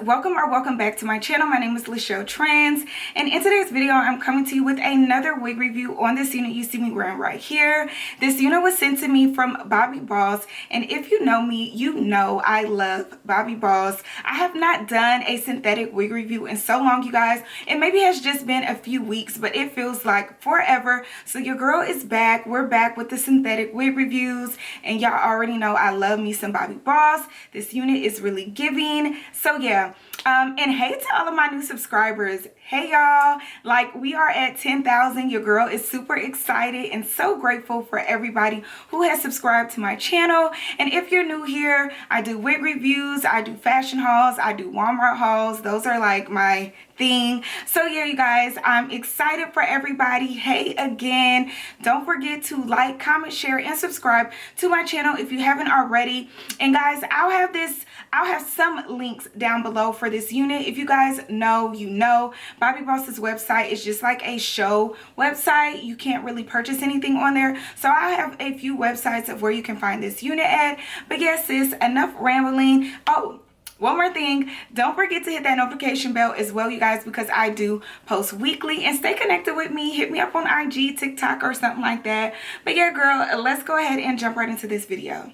welcome back to my channel. My name is lachelletrends, and in today's video I'm coming to you with another wig review on this unit you see me wearing right here. This unit was sent to me from Bobbi Balls, and if you know me, you know I love Bobbi Balls. I have not done a synthetic wig review in so long, you guys. It maybe has just been a few weeks, but it feels like forever. So your girl is back. We're back with the synthetic wig reviews, and y'all already know I love me some Bobbi Balls. This unit is really giving. So yeah, and hey to all of my new subscribers. Hey y'all, like we are at 10,000. Your girl is super excited and so grateful for everybody who has subscribed to my channel. And if you're new here, I do wig reviews, I do fashion hauls, I do Walmart hauls. Those are like my thing. So yeah, you guys, I'm excited for everybody. Hey again, don't forget to like, comment, share, and subscribe to my channel if you haven't already. And guys, I'll have some links down below for this unit. If you guys know, you know, Bobbi Boss's website is just like a show website. You can't really purchase anything on there. So I have a few websites of where you can find this unit at. But yes, sis, enough rambling. Oh, one more thing, don't forget to hit that notification bell as well, you guys, because I do post weekly. And stay connected with me. Hit me up on IG, TikTok, or something like that. But yeah, girl, let's go ahead and jump right into this video.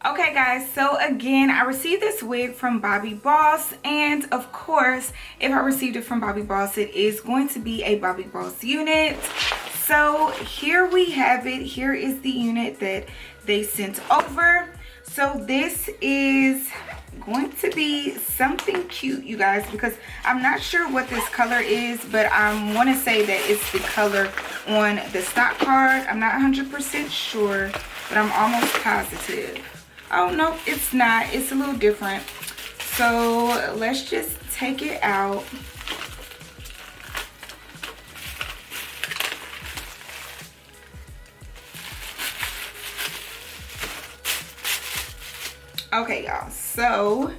Okay guys, so again, I received this wig from Bobbi Boss, and of course, if I received it from Bobbi Boss, it is going to be a Bobbi Boss unit. So here we have it. Here is the unit that they sent over. So this is going to be something cute, you guys, because I'm not sure what this color is, but I want to say that it's the color on the stock card. I'm not 100% sure, but I'm almost positive. Oh no, it's not. It's a little different. So let's just take it out. Okay, y'all. So,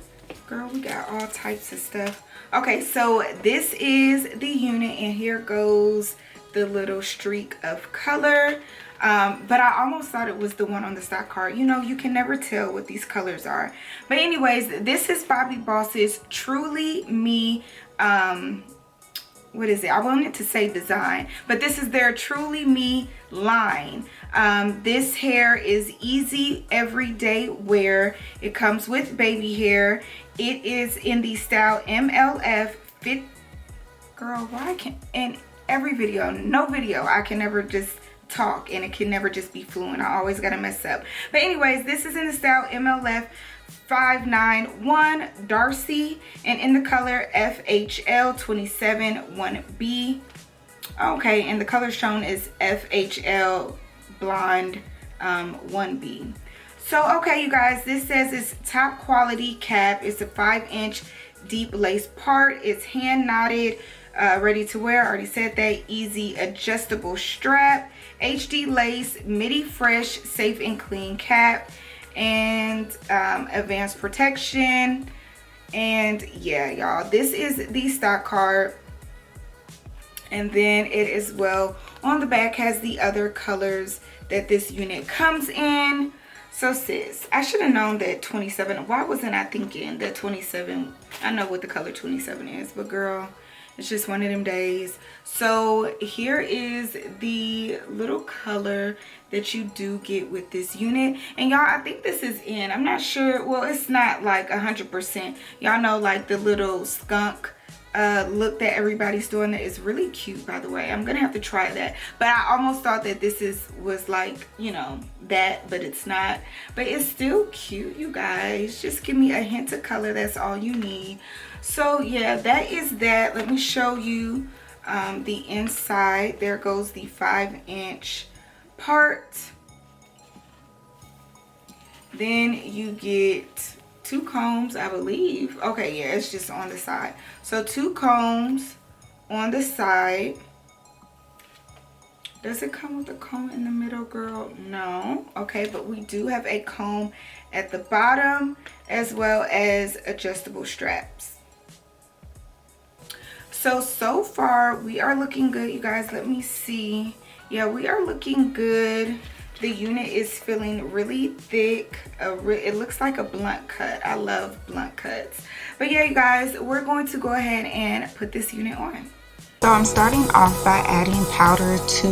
girl, we got all types of stuff. Okay, so this is the unit, and here goes the little streak of color. But I almost thought it was the one on the stock card. You know, you can never tell what these colors are. But anyways, this is Bobbi Boss's Truly Me, what is it? I wanted to say design, but this is their Truly Me line. This hair is easy everyday wear. It comes with baby hair. It is in the style MLF fit. Girl, why can't, in every video, no video, I can never just talk and it can never just be fluent. I always gotta mess up. But anyways, this is in the style MLF 591 Darcie, and in the color FHL 27 1B. Okay, and the color shown is FHL Blonde 1B. So okay, you guys, this says it's top quality cap. It's a 5-inch deep lace part. It's hand knotted, ready to wear. I already said that. Easy adjustable strap, HD lace, midi fresh, safe and clean cap, and advanced protection. And yeah, y'all, this is the stock card, and then it as well on the back has the other colors that this unit comes in. So sis, I should have known that 27, why wasn't I thinking that 27, I know what the color 27 is, but girl, it's just one of them days. So here is the little color that you do get with this unit. And y'all, I think this is in, I'm not sure, well, it's not like 100%. Y'all know, like the little skunk look that everybody's doing that is really cute, by the way. I'm gonna have to try that. But I almost thought that this was like, you know, that, but it's not. But it's still cute, you guys. Just give me a hint of color, that's all you need. So yeah, that is that. Let me show you the inside. There goes the 5-inch part. Then you get 2 combs, I believe. Okay, yeah, it's just on the side. So 2 combs on the side. Does it come with a comb in the middle, girl? No. Okay, but we do have a comb at the bottom as well as adjustable straps. So far we are looking good, you guys. Let me see. Yeah, we are looking good. The unit is feeling really thick. It looks like a blunt cut. I love blunt cuts. But yeah, you guys, we're going to go ahead and put this unit on. So I'm starting off by adding powder to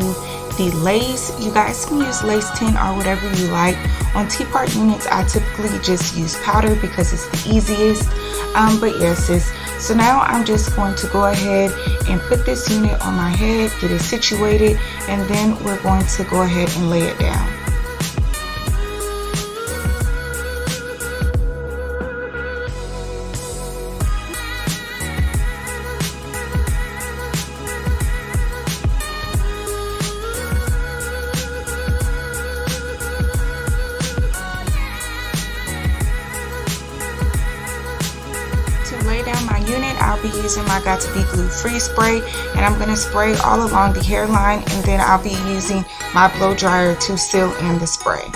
the lace. You guys can use lace tint or whatever you like. On T-part units, I typically just use powder because it's the easiest. But yes, so now I'm just going to go ahead and put this unit on my head, get it situated, and then we're going to go ahead and lay it down. I'll be using my Got To Be Glue Free Spray, and I'm going to spray all along the hairline, and then I'll be using my blow dryer to seal in the spray.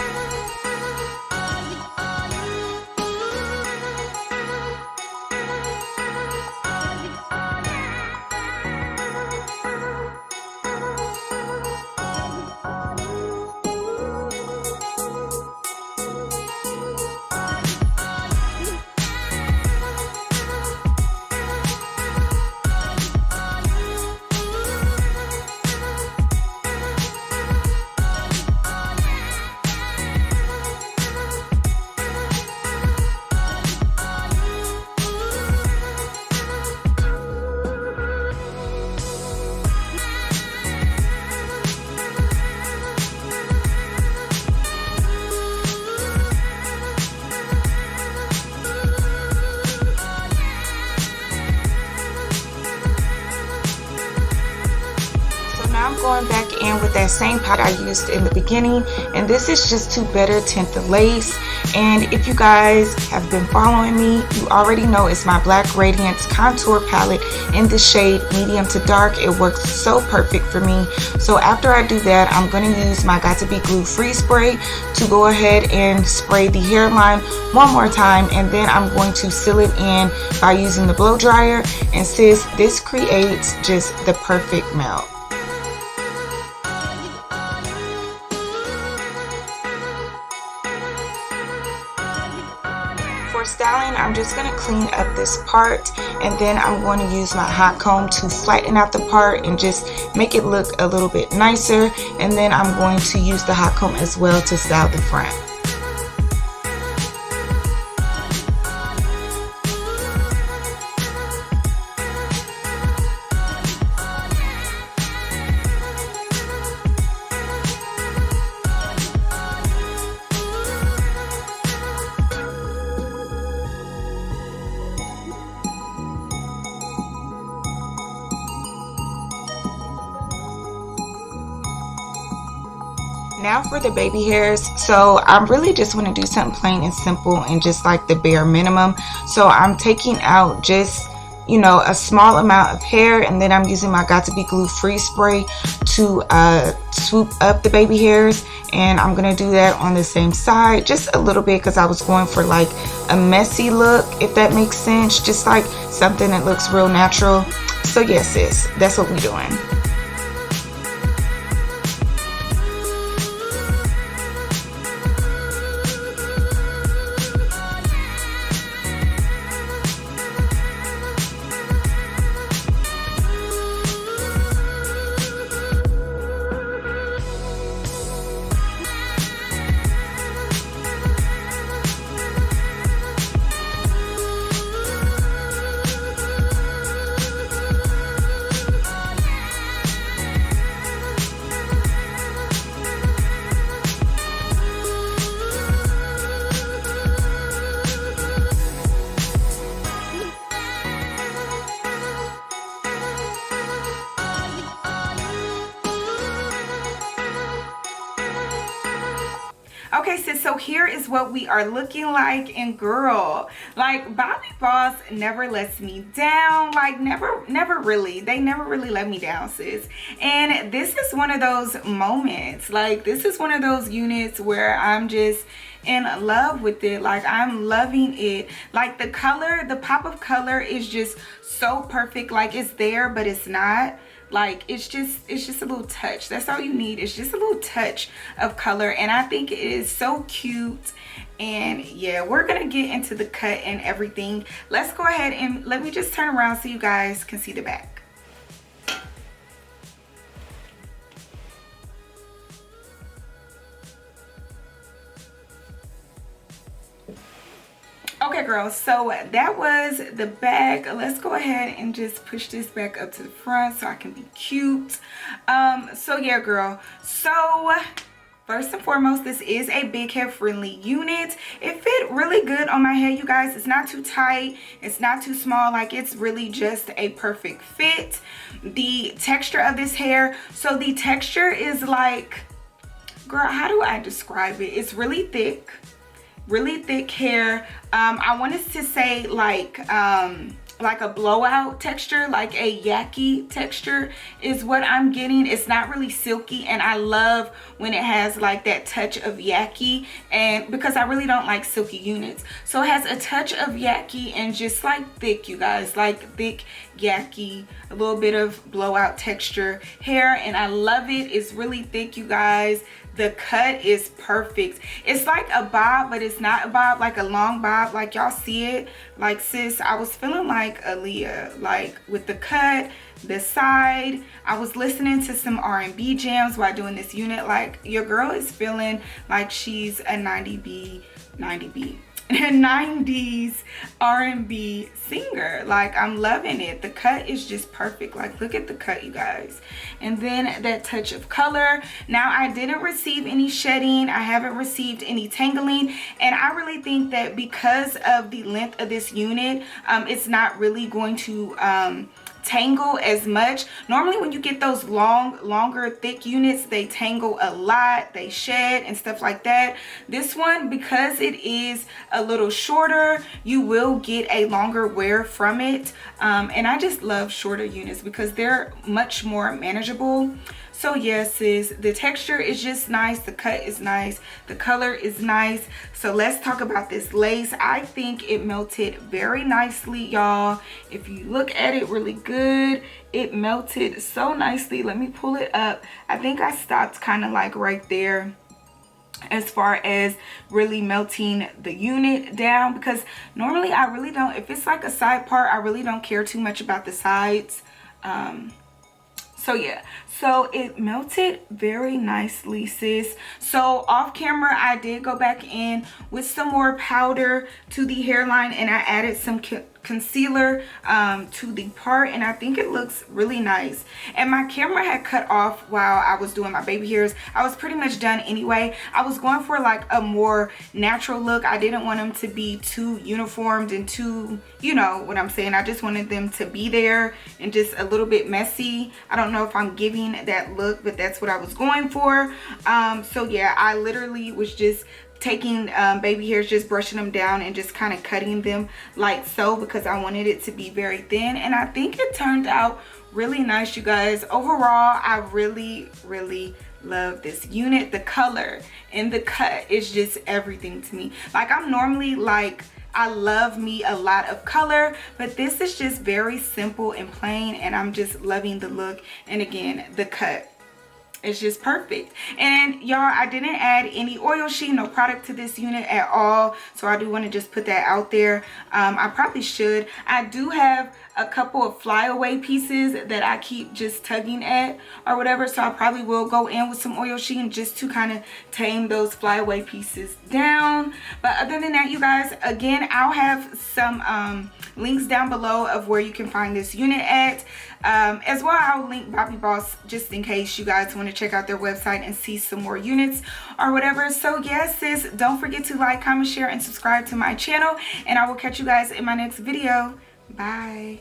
I'm going back in with that same powder I used in the beginning, and this is just to better tint the lace. And if you guys have been following me, you already know it's my Black Radiance contour palette in the shade medium to dark. It works so perfect for me. So after I do that, I'm going to use my Got To Be Glue Free Spray to go ahead and spray the hairline one more time, and then I'm going to seal it in by using the blow dryer. And sis, this creates just the perfect melt. For styling, I'm just going to clean up this part, and then I'm going to use my hot comb to flatten out the part and just make it look a little bit nicer. And then I'm going to use the hot comb as well to style the front. Now for the baby hairs, so I really just want to do something plain and simple and just like the bare minimum. So I'm taking out just, you know, a small amount of hair, and then I'm using my Got To Be Glue Free Spray to swoop up the baby hairs. And I'm going to do that on the same side, just a little bit, because I was going for like a messy look, if that makes sense, just like something that looks real natural. So yes, sis, that's what we're doing. Okay, sis, so here is what we are looking like. And girl, like Bobbi Boss never lets me down. Like never really. They never really let me down, sis. And this is one of those moments. Like this is one of those units where I'm just in love with it. Like I'm loving it. Like the color, the pop of color is just so perfect. Like it's there, but it's not. Like it's just a little touch. That's all you need. It's just a little touch of color, and I think it is so cute. And yeah, we're gonna get into the cut and everything. Let's go ahead and let me just turn around so you guys can see the back. Okay girls, so that was the back. Let's go ahead and just push this back up to the front so I can be cute. So yeah girl, so first and foremost, this is a big head friendly unit. It fit really good on my head, you guys. It's not too tight, it's not too small, like it's really just a perfect fit. The texture of this hair, so the texture is like, girl, how do I describe it? It's really thick hair. I wanted to say like a blowout texture, like a yaki texture is what I'm getting. It's not really silky, and I love when it has like that touch of yaki, and because I really don't like silky units, so it has a touch of yaki and just like thick, you guys, like thick yaki, a little bit of blowout texture hair, and I love it. It's really thick, you guys. The cut is perfect. It's like a bob, but it's not a bob, like a long bob, like y'all see it. Like sis, I was feeling like Aaliyah, like with the cut, the side. I was listening to some R&B jams while doing this unit. Like your girl is feeling like she's a 90s R&B singer. Like I'm loving it. The cut is just perfect. Like look at the cut, you guys. And then that touch of color. Now I didn't receive any shedding, I haven't received any tangling, and I really think that because of the length of this unit, it's not really going to tangle as much. Normally when you get those longer thick units, they tangle a lot, they shed and stuff like that. This one, because it is a little shorter, you will get a longer wear from it, and I just love shorter units because they're much more manageable. So yes, sis, the texture is just nice, the cut is nice, the color is nice. So let's talk about this lace. I think it melted very nicely, y'all. If you look at it really good, it melted so nicely. Let me pull it up. I think I stopped kind of like right there as far as really melting the unit down, because normally I really don't, if it's like a side part, I really don't care too much about the sides. So yeah, so it melted very nicely, sis. So off camera, I did go back in with some more powder to the hairline, and I added some concealer to the part, and I think it looks really nice. And my camera had cut off while I was doing my baby hairs. I was pretty much done anyway. I was going for like a more natural look. I didn't want them to be too uniformed and too, you know what I'm saying. I just wanted them to be there and just a little bit messy. I don't know if I'm giving that look, but that's what I was going for. So yeah, I literally was just taking baby hairs, just brushing them down and just kind of cutting them like so, because I wanted it to be very thin, and I think it turned out really nice, you guys. Overall, I really love this unit. The color and the cut is just everything to me. Like I'm normally like, I love me a lot of color, but this is just very simple and plain, and I'm just loving the look. And again, the cut, it's just perfect. And y'all, I didn't add any oil sheen, no product to this unit at all, so I do want to just put that out there. I probably should. I do have a couple of flyaway pieces that I keep just tugging at or whatever, so I probably will go in with some oil sheen just to kind of tame those flyaway pieces down. But other than that, you guys, again, I'll have some links down below of where you can find this unit at. As well, I'll link Bobbi Boss just in case you guys want to check out their website and see some more units or whatever. So yes, sis, don't forget to like, comment, share, and subscribe to my channel, and I will catch you guys in my next video. Bye.